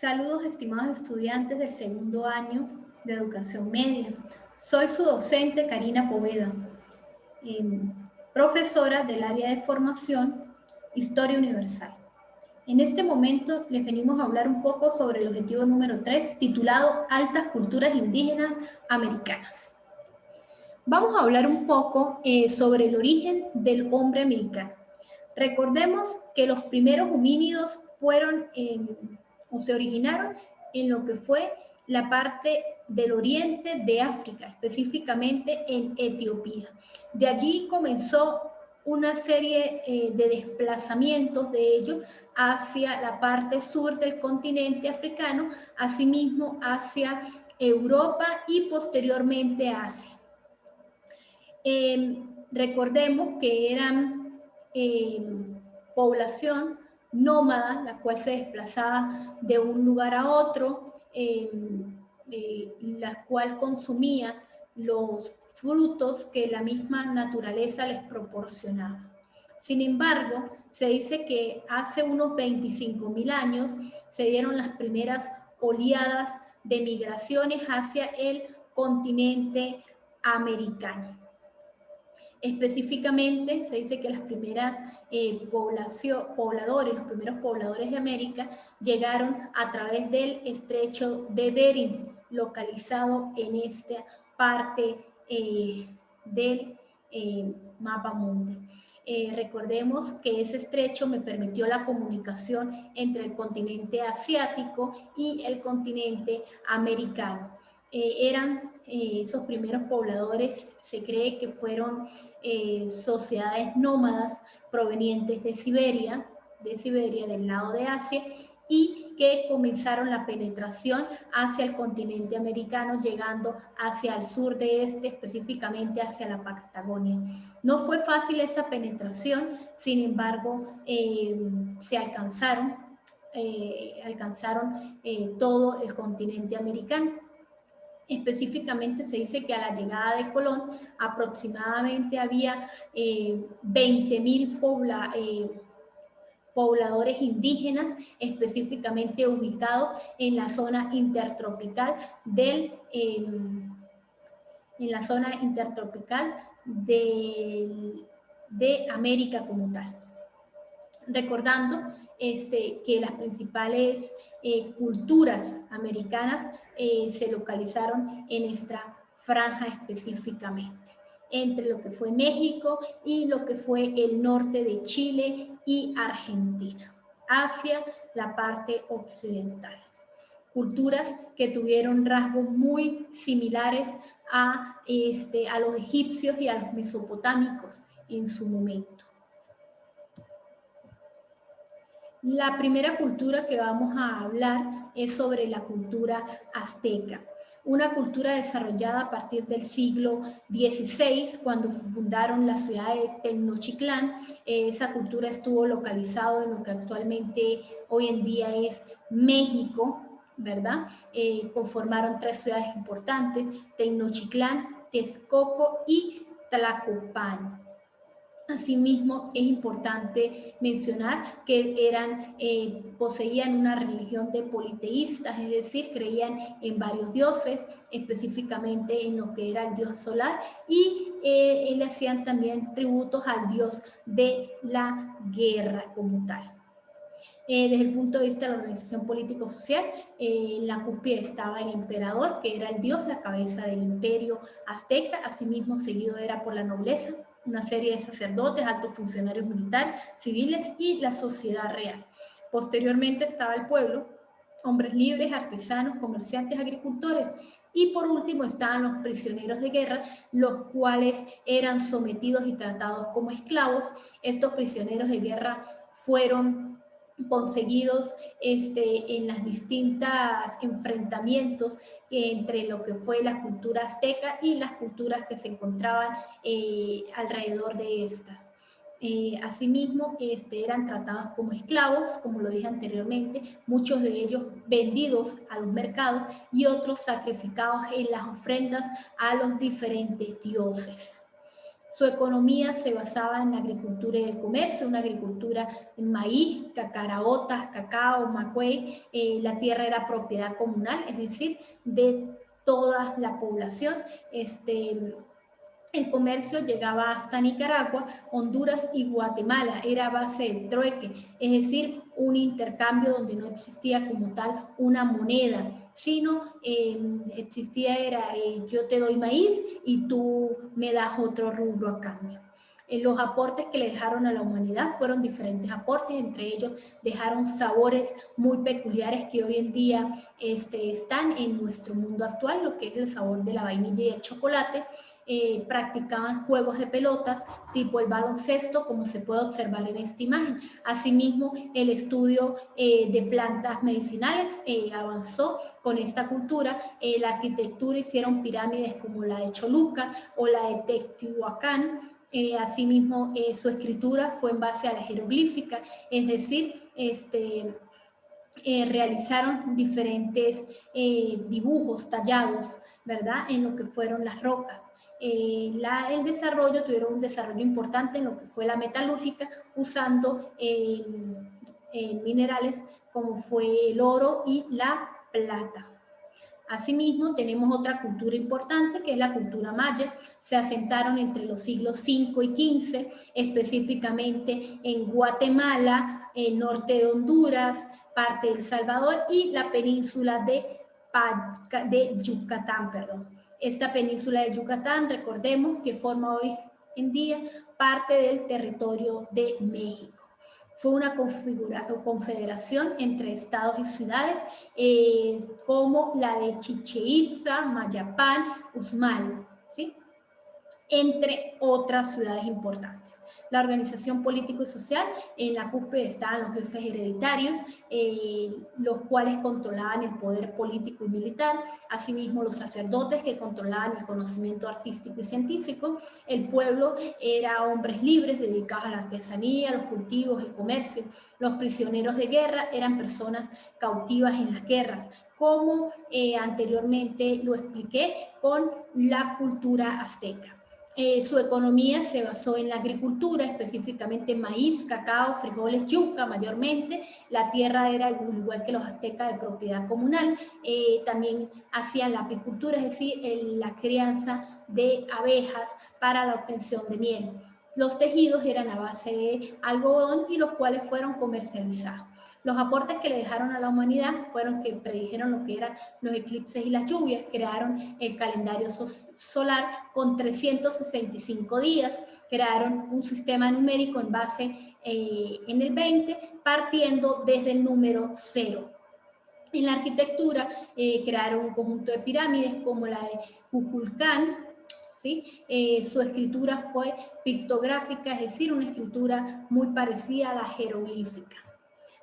Saludos, estimados estudiantes del segundo año de educación media. Soy su docente, Karina Poveda, profesora del área de formación Historia Universal. En este momento les venimos a hablar un poco sobre el objetivo número 3, titulado Altas Culturas Indígenas Americanas. Vamos a hablar un poco sobre el origen del hombre americano. Recordemos que los primeros homínidos fueron o se originaron en lo que fue la parte del oriente de África, específicamente en Etiopía. De allí comenzó una serie de desplazamientos de ellos hacia la parte sur del continente africano, asimismo hacia Europa y posteriormente Asia. Recordemos que eran población nómada, la cual se desplazaba de un lugar a otro, la cual consumía los frutos que la misma naturaleza les proporcionaba. Sin embargo, se dice que hace unos 25.000 años se dieron las primeras oleadas de migraciones hacia el continente americano. Específicamente, se dice que las primeras los primeros pobladores de América llegaron a través del estrecho de Bering, localizado en esta parte del mapa mundi. Recordemos que ese estrecho me permitió la comunicación entre el continente asiático y el continente americano. Esos primeros pobladores, se cree que fueron sociedades nómadas provenientes de Siberia, del lado de Asia, y que comenzaron la penetración hacia el continente americano, llegando hacia el sur de este, específicamente hacia la Patagonia. No fue fácil esa penetración, sin embargo, se alcanzaron todo el continente americano. Específicamente se dice que a la llegada de Colón aproximadamente había 20.000 pobladores indígenas, específicamente ubicados en la zona intertropical de América como tal. Recordando que las principales culturas americanas se localizaron en esta franja específicamente, entre lo que fue México y lo que fue el norte de Chile y Argentina, hacia la parte occidental. Culturas que tuvieron rasgos muy similares a los egipcios y a los mesopotámicos en su momento. La primera cultura que vamos a hablar es sobre la cultura azteca, una cultura desarrollada a partir del siglo XVI, cuando fundaron la ciudad de Tenochtitlán. Esa cultura estuvo localizada en lo que actualmente hoy en día es México, ¿verdad? Conformaron 3 ciudades importantes: Tenochtitlán, Texcoco y Tlacopan. Asimismo, es importante mencionar que poseían una religión de politeístas, es decir, creían en varios dioses, específicamente en lo que era el dios solar, y le hacían también tributos al dios de la guerra como tal. Desde el punto de vista de la organización político-social, en la cúspide estaba el emperador, que era el dios, la cabeza del imperio azteca. Asimismo, seguido era por la nobleza, una serie de sacerdotes, altos funcionarios militares, civiles y la sociedad real. Posteriormente estaba el pueblo, hombres libres, artesanos, comerciantes, agricultores, y por último estaban los prisioneros de guerra, los cuales eran sometidos y tratados como esclavos. Estos prisioneros de guerra fueron conseguidos en las distintas enfrentamientos entre lo que fue la cultura azteca y las culturas que se encontraban alrededor de estas. Asimismo, eran tratados como esclavos, como lo dije anteriormente, muchos de ellos vendidos a los mercados y otros sacrificados en las ofrendas a los diferentes dioses. Su economía se basaba en la agricultura y el comercio, una agricultura en maíz, cacaraotas, cacao, macuey. La tierra era propiedad comunal, es decir, de toda la población. El comercio llegaba hasta Nicaragua, Honduras y Guatemala. Era a base de trueque, es decir, un intercambio donde no existía como tal una moneda, sino existía yo te doy maíz y tú me das otro rubro a cambio. Los aportes que le dejaron a la humanidad fueron diferentes aportes, entre ellos dejaron sabores muy peculiares que hoy en día están en nuestro mundo actual, lo que es el sabor de la vainilla y el chocolate. Practicaban juegos de pelotas tipo el baloncesto, como se puede observar en esta imagen. Asimismo, el estudio de plantas medicinales avanzó con esta cultura. La arquitectura hicieron pirámides como la de Choluca o la de Teotihuacán. Asimismo, su escritura fue en base a la jeroglífica, es decir, realizaron diferentes dibujos tallados, ¿verdad?, en lo que fueron las rocas. Tuvieron un desarrollo importante en lo que fue la metalúrgica, usando minerales como fue el oro y la plata. Asimismo, tenemos otra cultura importante, que es la cultura maya. Se asentaron entre los siglos V y XV, específicamente en Guatemala, el norte de Honduras, parte de El Salvador y la península de Yucatán. Esta península de Yucatán, recordemos que forma hoy en día parte del territorio de México. Fue una confederación entre estados y ciudades como la de Chichén Itzá, Mayapán, Uxmal, ¿sí?, entre otras ciudades importantes. La organización político y social, en la cúspide estaban los jefes hereditarios, los cuales controlaban el poder político y militar, asimismo los sacerdotes que controlaban el conocimiento artístico y científico. El pueblo era hombres libres dedicados a la artesanía, los cultivos, el comercio. Los prisioneros de guerra eran personas cautivas en las guerras, como anteriormente lo expliqué con la cultura azteca. Su economía se basó en la agricultura, específicamente maíz, cacao, frijoles, yuca mayormente. La tierra era, igual que los aztecas, de propiedad comunal. También hacían la apicultura, es decir, la crianza de abejas para la obtención de miel. Los tejidos eran a base de algodón y los cuales fueron comercializados. Los aportes que le dejaron a la humanidad fueron que predijeron lo que eran los eclipses y las lluvias, crearon el calendario solar con 365 días, crearon un sistema numérico en base en el 20, partiendo desde el número 0. En la arquitectura crearon un conjunto de pirámides como la de Kukulcán, ¿sí? Su escritura fue pictográfica, es decir, una escritura muy parecida a la jeroglífica.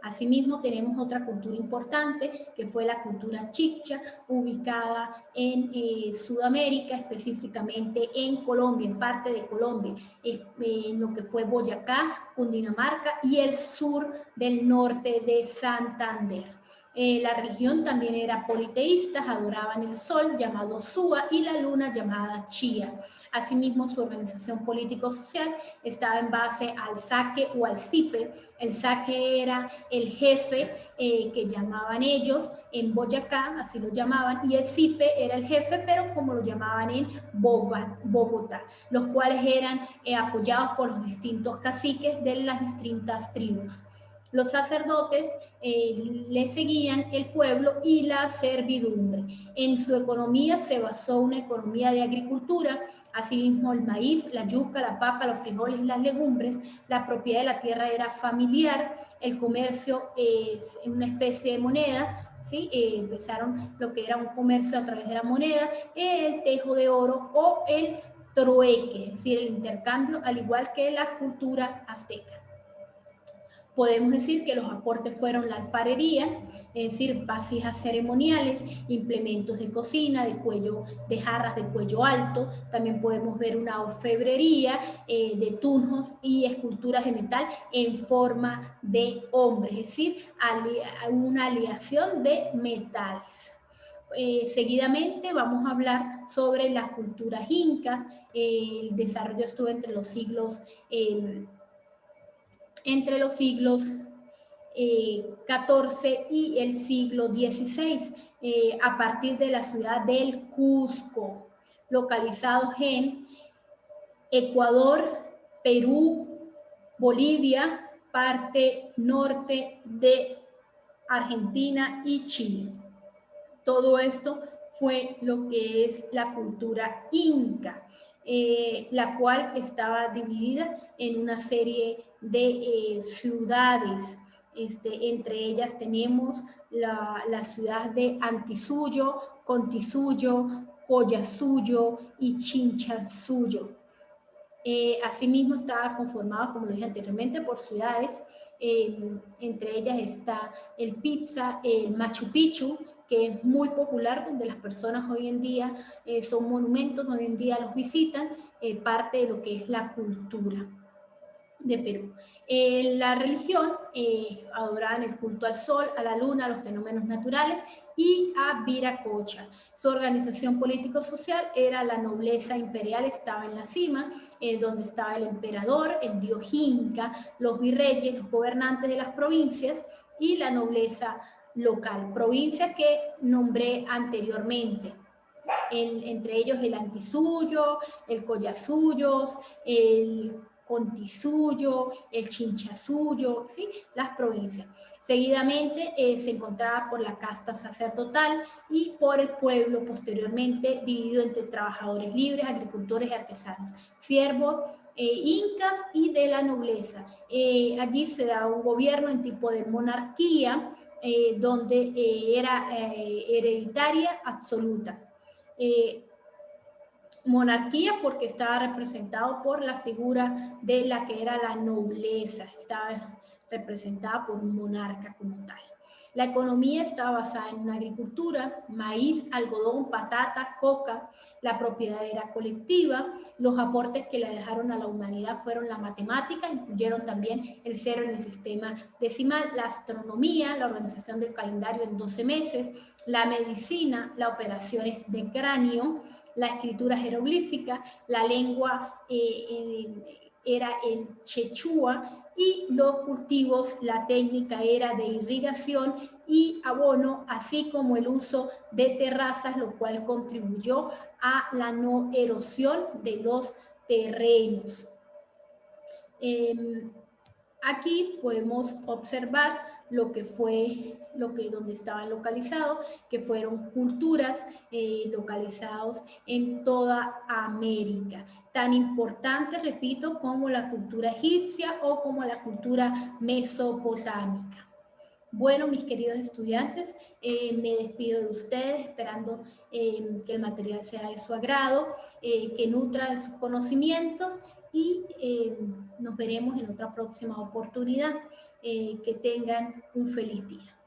Asimismo, tenemos otra cultura importante, que fue la cultura chicha, ubicada en Sudamérica, específicamente en Colombia, en parte de Colombia, en lo que fue Boyacá, Cundinamarca y el sur del norte de Santander. La religión también era politeísta, adoraban el sol llamado Sua y la luna llamada Chía. Asimismo, su organización político-social estaba en base al saque o al cipe. El saque era el jefe que llamaban ellos en Boyacá, así lo llamaban, y el cipe era el jefe, pero como lo llamaban en Bogotá, los cuales eran apoyados por los distintos caciques de las distintas tribus. Los sacerdotes le seguían el pueblo y la servidumbre. En su economía se basó una economía de agricultura, asimismo el maíz, la yuca, la papa, los frijoles y las legumbres. La propiedad de la tierra era familiar, el comercio es una especie de moneda, ¿sí? Empezaron lo que era un comercio a través de la moneda, el tejo de oro o el trueque, es decir, el intercambio, al igual que la cultura azteca. Podemos decir que los aportes fueron la alfarería, es decir, vasijas ceremoniales, implementos de cocina, de jarras de cuello alto. También podemos ver una orfebrería de tunjos y esculturas de metal en forma de hombre, es decir, una aleación de metales. Seguidamente vamos a hablar sobre las culturas incas. El desarrollo estuvo entre los siglos XIV y el siglo XVI, a partir de la ciudad del Cusco, localizados en Ecuador, Perú, Bolivia, parte norte de Argentina y Chile. Todo esto fue lo que es la cultura inca, la cual estaba dividida en una serie de ciudades. Entre ellas tenemos la ciudad de Antisuyo, Contisuyo, Collasuyo y Chinchasuyo. Asimismo estaba conformado, como lo dije anteriormente, por ciudades. Entre ellas está el Pizza, el Machu Picchu, que es muy popular, donde las personas hoy en día son monumentos, hoy en día los visitan, parte de lo que es la cultura de Perú. La religión adoraban el culto al sol, a la luna, a los fenómenos naturales y a Viracocha. Su organización político-social era la nobleza imperial, estaba en la cima, donde estaba el emperador, el dios Inca, los virreyes, los gobernantes de las provincias y la nobleza local, provincias que nombré anteriormente. Entre ellos el Antisuyo, el Collasuyos, el Contisuyo, el Chinchasuyo, ¿sí? Las provincias. Seguidamente se encontraba por la casta sacerdotal y por el pueblo, posteriormente dividido entre trabajadores libres, agricultores y artesanos, siervos, incas y de la nobleza. Allí se da un gobierno en tipo de monarquía, donde era hereditaria absoluta. Monarquía porque estaba representado por la figura de la que era la nobleza, estaba representada por un monarca como tal. La economía estaba basada en una agricultura, maíz, algodón, patata, coca, la propiedad era colectiva, los aportes que le dejaron a la humanidad fueron la matemática, incluyeron también el cero en el sistema decimal, la astronomía, la organización del calendario en 12 meses, la medicina, las operaciones de cráneo, la escritura jeroglífica, la lengua era el chechua y los cultivos, la técnica era de irrigación y abono, así como el uso de terrazas, lo cual contribuyó a la no erosión de los terrenos. Aquí podemos observar lo que fue, donde estaban localizados, que fueron culturas localizados en toda América, tan importantes, repito, como la cultura egipcia o como la cultura mesopotámica. Bueno, mis queridos estudiantes, me despido de ustedes esperando que el material sea de su agrado, que nutra de sus conocimientos y nos veremos en otra próxima oportunidad. Que tengan un feliz día.